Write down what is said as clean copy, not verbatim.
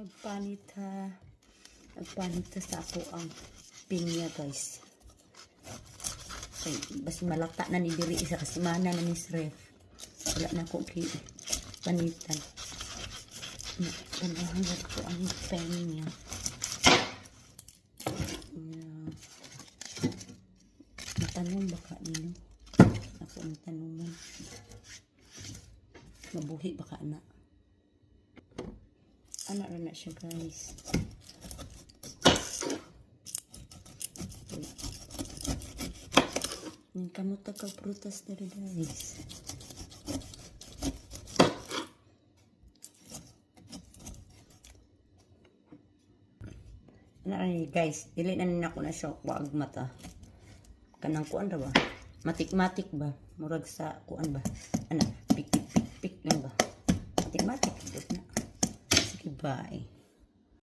Nagpanit sa ako ang pinya, guys. Okay, basi malata na ni diri isa kasi mana na ni ref. Wala na ko panitan. Hanggang ko ang pinya. Matanong baka nino. Ako ang tanungan. Mabuhi baka na. Anak na siya, guys. Yung kamuta ka prutas dari, guys. Ano guys, dili na nina ko na siya wag mata. Kanang kuan ra ba? Matik-matik ba? Murag sa kuan ba? Ana, pik lang ba? Matik-matik na. Sige, bye.